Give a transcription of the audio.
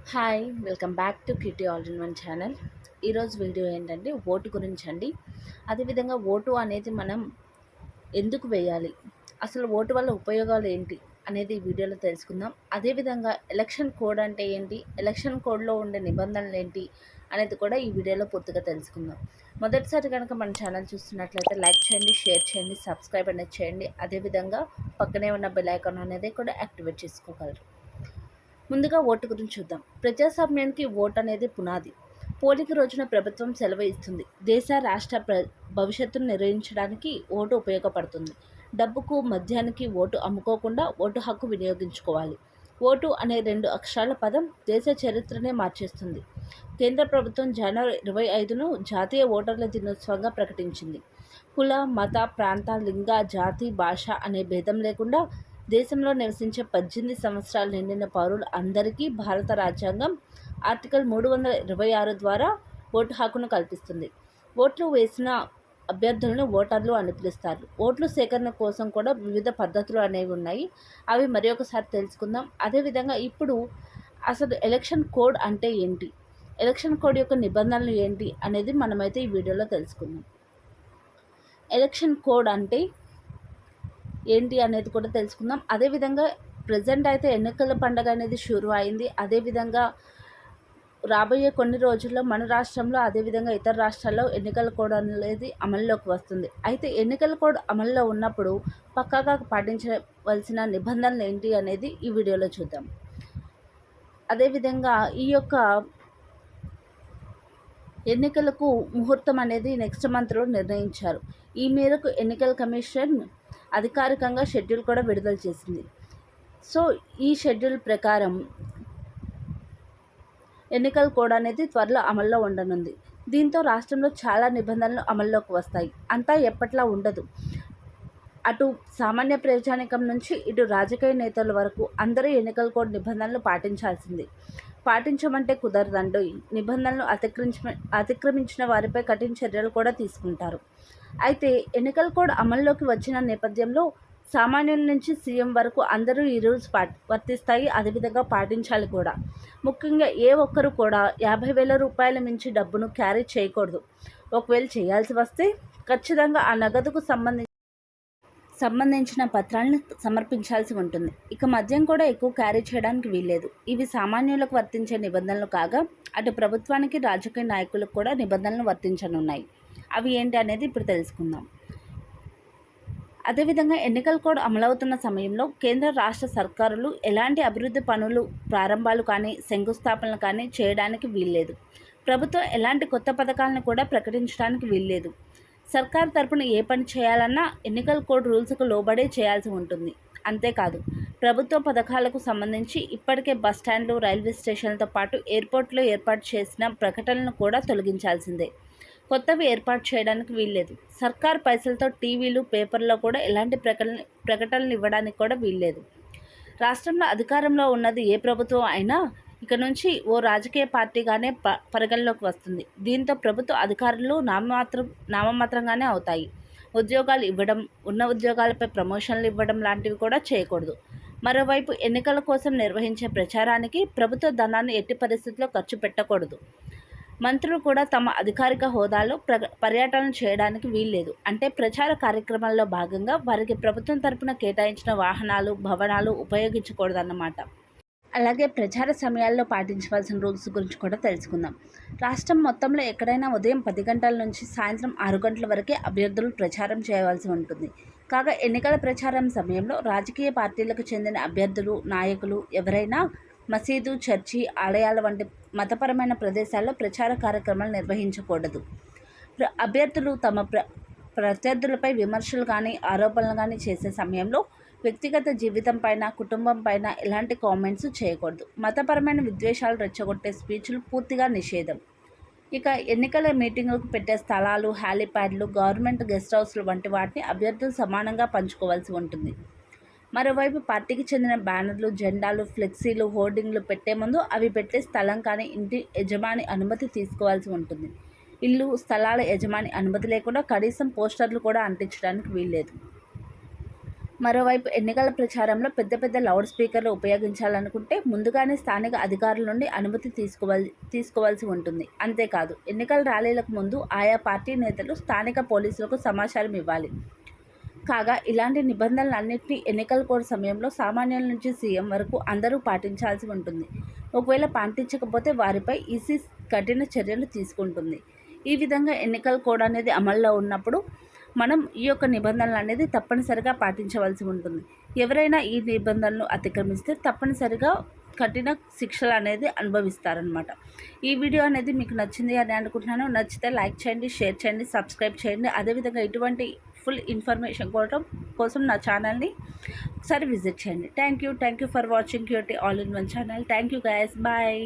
Hi welcome back to QT all in one channel. ఈరోజు video ఏంటంటే vote గురించి అండి. అదేవిధంగా ఓటు అనేది మనం ఎందుకు వేయాలి, అసలు ఓటు వల్ల ఉపయోగాలు ఏంటి అనేది ఈ వీడియోలో తెలుసుకుందాం. అదేవిధంగా ఎలక్షన్ కోడ్ అంటే ఏంటి, ఎలక్షన్ కోడ్లో ఉండే నిబంధనలు ఏంటి అనేది కూడా ఈ వీడియోలో పూర్తిగా తెలుసుకుందాం. మొదటిసారి కనుక మన ఛానల్ చూస్తున్నట్లయితే లైక్ చేయండి, షేర్ చేయండి, సబ్స్క్రైబ్ అనేది చేయండి. అదేవిధంగా పక్కనే ఉన్న బెల్ ఐకాన్ అనేది కూడా యాక్టివేట్ చేసుకోగలరు. ముందుగా ఓటు గురించి చూద్దాం. ప్రజాస్వామ్యానికి ఓటు అనేది పునాది. పోలింగ్ రోజున ప్రభుత్వం సెలవు ఇస్తుంది. దేశ రాష్ట్ర భవిష్యత్తును నిర్ణయించడానికి ఓటు ఉపయోగపడుతుంది. డబ్బుకు మద్యానికి ఓటు అమ్ముకోకుండా ఓటు హక్కు వినియోగించుకోవాలి. ఓటు అనే 2 అక్షరాల పదం దేశ చరిత్రనే మార్చేస్తుంది. కేంద్ర ప్రభుత్వం జనవరి 25ను జాతీయ ఓటర్ల దినోత్సవంగా ప్రకటించింది. కుల, మత, ప్రాంత, లింగ, జాతి, భాష అనే భేదం లేకుండా దేశంలో నివసించే 18 సంవత్సరాలు నిండిన పౌరులు అందరికీ భారత రాజ్యాంగం ఆర్టికల్ 326 ద్వారా ఓటు హక్కును కల్పిస్తుంది. ఓట్లు వేసిన అభ్యర్థులను ఓటర్లు అని పిలుస్తారు. ఓట్లు సేకరణ కోసం కూడా వివిధ పద్ధతులు అనేవి ఉన్నాయి. అవి మరి ఒకసారి తెలుసుకుందాం. అదేవిధంగా ఇప్పుడు అసలు ఎలక్షన్ కోడ్ అంటే ఏంటి, ఎలక్షన్ కోడ్ యొక్క నిబంధనలు ఏంటి అనేది మనమైతే ఈ వీడియోలో తెలుసుకుందాం. ఎలక్షన్ కోడ్ అంటే ఏంటి అనేది కూడా తెలుసుకుందాం. అదేవిధంగా ప్రజెంట్ అయితే ఎన్నికల పండుగ అనేది షురు అయింది. అదేవిధంగా రాబోయే కొన్ని రోజుల్లో మన రాష్ట్రంలో అదేవిధంగా ఇతర రాష్ట్రాల్లో ఎన్నికల కోడ్ అనేది అమల్లోకి వస్తుంది. అయితే ఎన్నికల కోడ్ అమల్లో ఉన్నప్పుడు పక్కాగా పాటించవలసిన నిబంధనలు ఏంటి అనేది ఈ వీడియోలో చూద్దాం. అదేవిధంగా ఈ యొక్క ఎన్నికలకు ముహూర్తం అనేది నెక్స్ట్ మంత్లో నిర్ణయించారు. ఈ మేరకు ఎన్నికల కమిషన్ అధికారికంగా షెడ్యూల్ కూడా విడుదల చేసింది. సో ఈ షెడ్యూల్ ప్రకారం ఎన్నికల కోడ్ అనేది త్వరలో అమల్లో ఉండనుంది. దీంతో రాష్ట్రంలో చాలా నిబంధనలు అమల్లోకి వస్తాయి. అంతా ఎప్పట్లా ఉండదు. అటు సామాన్య ప్రజానికం నుంచి ఇటు రాజకీయ నేతల వరకు అందరూ ఎన్నికల కోడ్ నిబంధనలు పాటించాల్సింది. పాటించమంటే కుదరదండి. నిబంధనలు అతిక్రమించిన వారిపై కఠిన చర్యలు కూడా తీసుకుంటారు. అయితే ఎన్నికల కోడ్ అమల్లోకి వచ్చిన నేపథ్యంలో సామాన్యుల నుంచి సీఎం వరకు అందరూ ఈ రూల్స్ వర్తిస్తాయి. అదేవిధంగా పాటించాలి కూడా. ముఖ్యంగా ఏ ఒక్కరు కూడా 50,000 రూపాయల మించి డబ్బును క్యారీ చేయకూడదు. ఒకవేళ చేయాల్సి వస్తే ఖచ్చితంగా ఆ నగదుకు సంబంధించిన పత్రాలను సమర్పించాల్సి ఉంటుంది. ఇక మద్యం కూడా ఎక్కువ క్యారీ చేయడానికి వీల్లేదు. ఇవి సామాన్యులకు వర్తించే నిబంధనలు కాగా అటు ప్రభుత్వానికి రాజకీయ నాయకులకు కూడా నిబంధనలు వర్తించనున్నాయి. అవి ఏంటి అనేది ఇప్పుడు తెలుసుకుందాం. అదేవిధంగా ఎన్నికల కోడ్ అమలవుతున్న సమయంలో కేంద్ర రాష్ట్ర సర్కారులు ఎలాంటి అభివృద్ధి పనులు ప్రారంభాలు కానీ శంకుస్థాపనలు కానీ చేయడానికి వీల్లేదు. ప్రభుత్వం ఎలాంటి కొత్త పథకాలను కూడా ప్రకటించడానికి వీల్లేదు. సర్కారు తరపున ఏ పని చేయాలన్నా ఎన్నికల కోడ్ రూల్స్కు లోబడే చేయాల్సి ఉంటుంది. అంతేకాదు, ప్రభుత్వ పథకాలకు సంబంధించి ఇప్పటికే బస్టాండ్లు, రైల్వే స్టేషన్లతో పాటు ఎయిర్పోర్ట్లో ఏర్పాటు చేసిన ప్రకటనలను కూడా తొలగించాల్సిందే. కొత్తవి ఏర్పాటు చేయడానికి వీల్లేదు. సర్కారు పైసలతో టీవీలు, పేపర్లో కూడా ఎలాంటి ప్రకటనలు ఇవ్వడానికి కూడా వీల్లేదు. రాష్ట్రంలో అధికారంలో ఉన్నది ఏ ప్రభుత్వం అయినా ఇక నుంచి ఓ రాజకీయ పార్టీగానే పరిగణలోకి వస్తుంది. దీంతో ప్రభుత్వ అధికారులు నామమాత్రంగానే అవుతాయి. ఉద్యోగాలు ఇవ్వడం, ఉన్న ఉద్యోగాలపై ప్రమోషన్లు ఇవ్వడం లాంటివి కూడా చేయకూడదు. మరోవైపు ఎన్నికల కోసం నిర్వహించే ప్రచారానికి ప్రభుత్వ ధనాన్ని ఎట్టి పరిస్థితుల్లో ఖర్చు పెట్టకూడదు. మంత్రులు కూడా తమ అధికారిక హోదాలో పర్యటన చేయడానికి వీల్లేదు. అంటే ప్రచార కార్యక్రమాల్లో భాగంగా వారికి ప్రభుత్వం తరపున కేటాయించిన వాహనాలు, భవనాలు ఉపయోగించకూడదన్నమాట. అలాగే ప్రచార సమయాల్లో పాటించవలసిన రూల్స్ గురించి కూడా తెలుసుకుందాం. రాష్ట్రం మొత్తంలో ఎక్కడైనా ఉదయం 10 గంటల నుంచి సాయంత్రం 6 గంటల వరకే అభ్యర్థులు ప్రచారం చేయవలసి ఉంటుంది. కాగా ఎన్నికల ప్రచారం సమయంలో రాజకీయ పార్టీలకు చెందిన అభ్యర్థులు, నాయకులు ఎవరైనా మసీదు, చర్చి, ఆలయాల వంటి మతపరమైన ప్రదేశాల్లో ప్రచార కార్యక్రమాలు నిర్వహించకూడదు. అభ్యర్థులు తమ ప్రత్యర్థులపై విమర్శలు కానీ ఆరోపణలు కానీ చేసే సమయంలో వ్యక్తిగత జీవితం పైన, కుటుంబం పైన ఎలాంటి కామెంట్స్ చేయకూడదు. మతపరమైన విద్వేషాలు రెచ్చగొట్టే స్పీచ్లు పూర్తిగా నిషేధం. ఇక ఎన్నికల మీటింగులకు పెట్టే స్థలాలు, హ్యాలీప్యాడ్లు, గవర్నమెంట్ గెస్ట్ హౌస్లు వంటి వాటిని అభ్యర్థులు సమానంగా పంచుకోవాల్సి ఉంటుంది. మరోవైపు పార్టీకి చెందిన బ్యానర్లు, జెండాలు, ఫ్లెక్సీలు, హోర్డింగ్లు పెట్టే ముందు అవి పెట్టే స్థలం కానీ ఇంటి యజమాని అనుమతి తీసుకోవాల్సి ఉంటుంది. ఇల్లు, స్థలాల యజమాని అనుమతి లేకుండా కనీసం పోస్టర్లు కూడా అంటించడానికి వీల్లేదు. మరోవైపు ఎన్నికల ప్రచారంలో పెద్ద పెద్ద లౌడ్ స్పీకర్లు ఉపయోగించాలనుకుంటే ముందుగానే స్థానిక అధికారుల నుండి అనుమతి తీసుకోవాల్సి ఉంటుంది. అంతేకాదు ఎన్నికల ర్యాలీలకు ముందు ఆయా పార్టీ నేతలు స్థానిక పోలీసులకు సమాచారం ఇవ్వాలి. కాగా ఇలాంటి నిబంధనలన్నింటినీ ఎన్నికల కోడ్ సమయంలో సామాన్యుల నుంచి సీఎం వరకు అందరూ పాటించాల్సి ఉంటుంది. ఒకవేళ పాటించకపోతే వారిపై ఈసీ కఠిన చర్యలు తీసుకుంటుంది. ఈ విధంగా ఎన్నికల కోడ్ అనేది అమల్లో ఉన్నప్పుడు మనం ఈ యొక్క నిబంధనలు అనేది తప్పనిసరిగా పాటించవలసి ఉంటుంది. ఎవరైనా ఈ నిబంధనలు అతిక్రమిస్తే తప్పనిసరిగా కఠిన శిక్షలు అనేది అనుభవిస్తారనమాట. ఈ వీడియో అనేది మీకు నచ్చింది అని అనుకుంటున్నాను. నచ్చితే లైక్ చేయండి, షేర్ చేయండి, సబ్స్క్రైబ్ చేయండి. అదేవిధంగా ఇటువంటి ఫుల్ ఇన్ఫర్మేషన్ కోసం నా ఛానల్ని ఒకసారి విజిట్ చేయండి. Thank you for watching QT all in one channel. Thank you guys, bye.